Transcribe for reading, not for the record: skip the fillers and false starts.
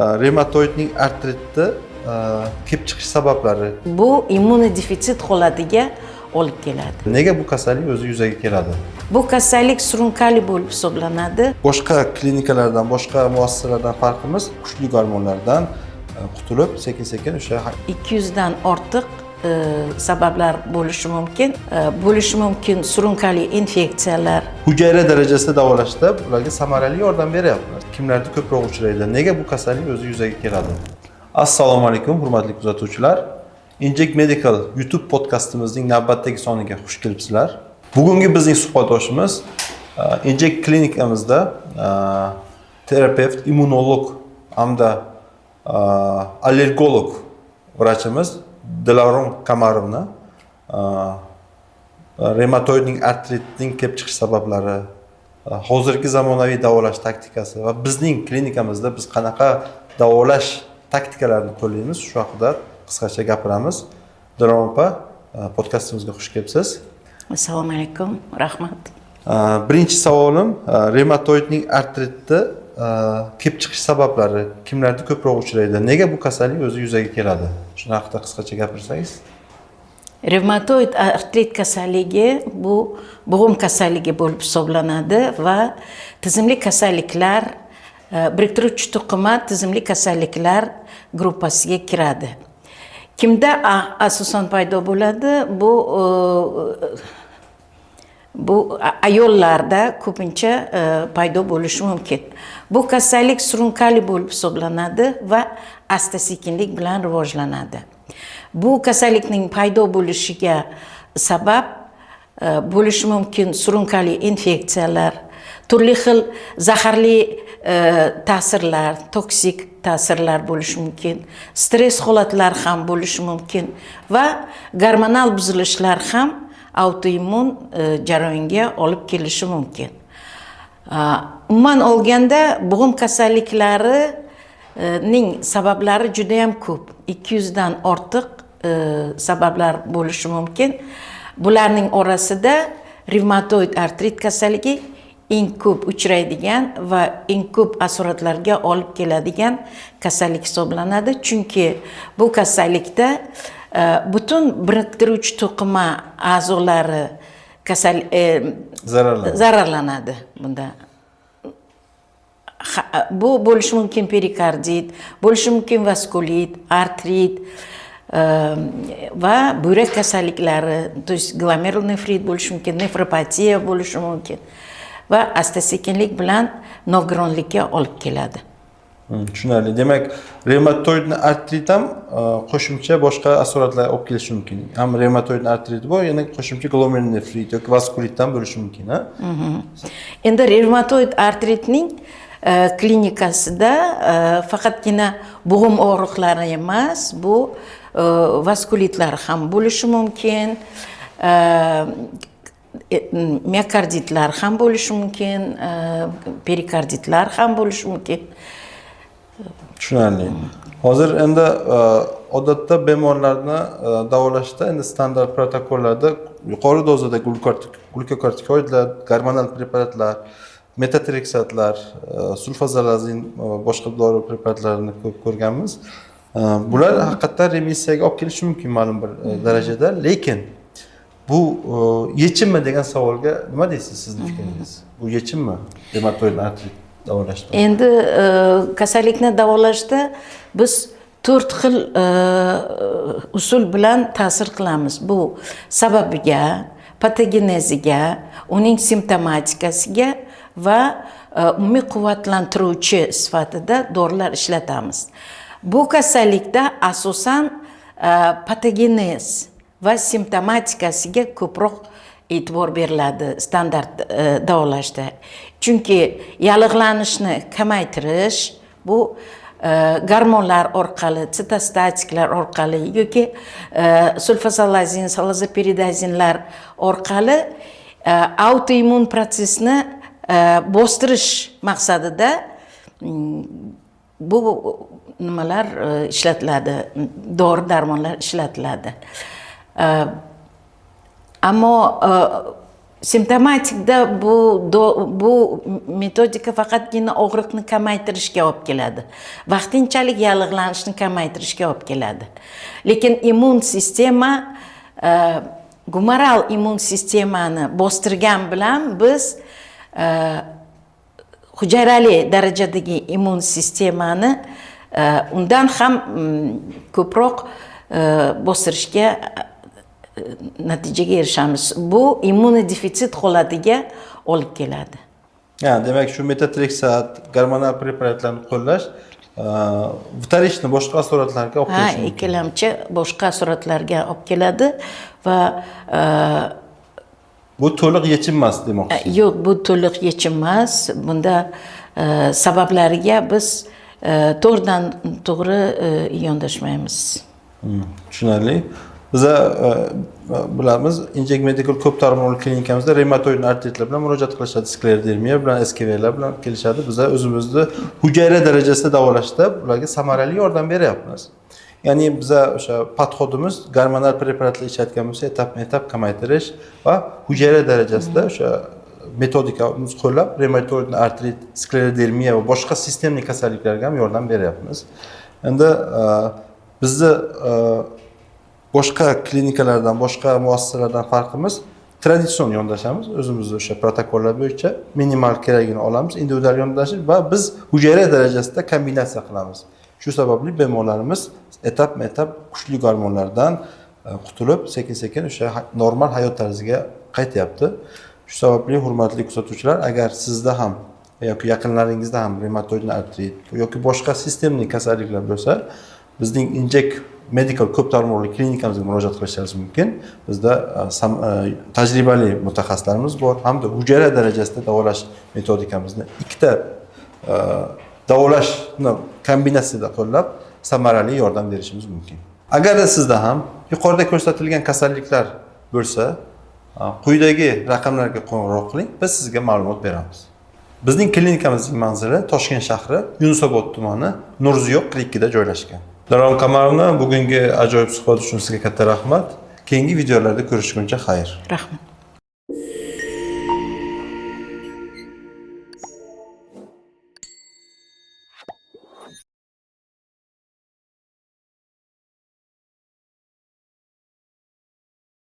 Reumatoidning artritni kelib chiqish sabablari. Bu immunodefitsit holatiga olib keladi. Nega bu kasallik o'zi yuzaga keladi? Bu kasallik surunkali bo'lib hisoblanadi. Boshqa klinikalardan, boshqa muassasalardan farqimiz kuchli gormonlardan qutulib, sekin-sekin o'sha 200 dan ortiq sabablar bo'lishi mumkin. Bo'lishi mumkin surunkali infeksiyalar. Hujayra darajasida davolashda ularga samarali yordam beryapmiz. Kimlarda ko'proq uchraydi? Nega bu kasallik o'zi yuzaga keladi? Assalomu alaykum, hurmatli kuzatuvchilar. Inject Medical YouTube podkastimizning navbatdagi soniga xush kelibsizlar. Bugungi bizning suhbatdoshimiz Inject klinikamizda terapevt, immunolog hamda allergolog vrachimiz Dilorom Kamarovna reumatoidning artritning kelib chiqish sabablari, hozirgi zamonaviy davolash taktikasi va bizning klinikamizda biz qanaqa davolash taktikalarini qo'llaymiz, shu haqida qisqacha gapiramiz. Dilorom opa, podkastimizga xush kelibsiz. Assalomu alaykum, rahmat. Birinchi savolim, reumatoidning artritni kelib chiqish sabablari kimlarda ko'proq uchraydi? Nega bu kasallik o'zi yuzaga keladi? Shuni haqida qisqacha gapirsangiz. Reumatoid artrit kasalligi bu bo'g'im kasalligi bo'lib hisoblanadi va tizimli kasalliklar, biriktiruvchi to'qima tizimli kasalliklar gruppasiga kiradi. Kimda asosan paydo bo'ladi? Bu ayollarda ko'pincha paydo bo'lishi mumkin. Bu kasallik surunkali bo'lib hisoblanadi va asta-sekinlik bilan rivojlanadi. Bu kasallikning paydo bo'lishiga sabab bo'lishi mumkin surunkali infeksiyalar, turli xil zaharli ta'sirlar, toksik ta'sirlar bo'lishi mumkin, stress holatlar ham bo'lishi mumkin va gormonal buzilishlar ham autoimmun jarayonga olib kelishi mumkin. Umuman olganda bo'g'im kasalliklarining sabablari juda ham ko'p. 200 dan ortiq sabablar bo'lishi mumkin. Bularning orasida reumatoid artrit kasalligi eng ko'p uchraydigan va eng ko'p asoratlarga olib keladigan kasallik hisoblanadi. Chunki bu kasallikda butun biriktiruvchi to'qima a'zolari zararlanadi bunda. Bu bo'lishi mumkin perikardit, bo'lishi mumkin vaskulit, artrit va buyrak kasalliklari, to есть glomerulonefrit bo'lishi mumkin, nefropatiya bo'lishi mumkin va asta-sekinlik bilan nogironlikka olib keladi. Tushunarli. Demak, reumatoidni artrit ham qo'shimcha boshqa asoratlar olib kelishi mumkin. Ham reumatoidni artrit bor, yana qo'shimcha glomerulonefrit yoki vaskulitdan bo'lishi mumkin, ha? Endi reumatoid artritning klinikasida faqatgina bo'g'im og'riqlari emas, bu vaskulitlar ham bo'lishi mumkin, miokarditlar ham bo'lishi mumkin, perikarditlar ham bo'lishi mumkin. Tushunarli. Hozir endi odatda bemorlarni davolashda endi standart protokollarda yuqori dozada glukokortikoidlar, gormonal preparatlar, metatrexatlar, sulfazolazin va boshqa dori preparatlarini ko'p ko'rganmiz. Bular haqiqatdan remissiyaga olib kelishi mumkin ma'lum bir darajada, lekin bu yechimmi degan savolga nima deysiz, sizning fikringiz? Bu yechimmi reumatoid artrit davolashda? Endi kasallikni davolashda biz 4 xil usul bilan ta'sir qilamiz. Bu sababiga, patogeneziga, uning simptomatikasiga va umumiy quvvatlantiruvchi sifatida dorilar ishlatamiz. Bu kasallikda asosan patogenez va simptomatikasiga ko'proq e'tibor beriladi standart davolashda. Chunki yallig'lanishni kamaytirish bu gormonlar orqali, sitostatiklar orqali yoki sulfazolazin, salazopiridazinlar orqali autoimmun prosesni bostirish maqsadida bu nimalar ishlatiladi, dori-darmonlar ishlatiladi. Ammo Simptomatikda bu metodika faqatgina og'riqni kamaytirishga olib keladi. Vaqtinchalik yallig'lanishni kamaytirishga olib keladi. Lekin immun sistema gumoral immun sistemani bostirgan bilan biz hujayrali darajadagi immun sistemani undan ham ko'proq bostirishga natijaga erishamiz. Bu immunodefitsit holatiga olib keladi. Demak, shu metotrexat, gormonal preparatlarni qo'llash vitalishni boshqa asoratlarga olib kelishi mumkin. Ikkilamchi boshqa asoratlarga olib keladi va bu to'liq yechim emas demoqchisiz. Yo'q, bu to'liq yechim emas. Bunda sabablariga biz to'g'ridan to'g'ri yondashmaymiz. Tushunarli. Biz bilamiz, Inject Medical ko'p tarmoqli klinikamizda revmatoid artritlar bilan murojaat qilishadi, sklerodermiya bilan, SKV'lar bilan kelishadi. Biz o'zimizni hujayra darajasida davolashda ularga samarali yordam beryapmiz. Ya'ni biz o'sha podxodimiz gormonal preparatlar ishlatgan bo'lsa, etap kamaytirish va hujayra darajasida o'sha metodikamiz qo'llab revmatoid artrit, sklerodermiya va boshqa sistemik kasalliklarga ham yordam beryapmiz. Endi bizni boshqa klinikalardan, boshqa muassasalardan farqimiz traditsion yondashamiz. O'zimizni o'sha protokollar bo'yicha minimal keragini olamiz, individual yondashish va biz hujayra darajasida kombinatsiya qilamiz. Shu sababli bemorlarimiz etap kuchli gormonlardan qutulib, sekin-sekin o'sha normal hayot tarziga qaytyapti. Shu sababli hurmatli kuzatuvchilar, agar sizda ham yoki yaqinlaringizda ham revmatoid artrit yoki boshqa sistemik kasalliklar bo'lsa, bizning Inject Medical ko'p tarmoqli klinikamizga murojaat qilishingiz mumkin. Bizda tajribali mutaxassislarimiz bor hamda hujayra darajasida davolash metodikamizni ikkita davolashni kombinatsiyada qo'llab samarali yordam berishimiz mumkin. Agarda sizda ham yuqorida ko'rsatilgan kasalliklar bo'lsa, quyidagi raqamlarga qo'ng'iroq qiling, biz sizga ma'lumot beramiz. Bizning klinikamizning manzili Toshkent shahri, Yunusobod tumani, Nurziyoq 42 da joylashgan. Daron Kamarovna, bugungi ajoyib suhbat uchun sizga katta rahmat. Keyingi videolarda ko'rishguncha xayr. Rahmat.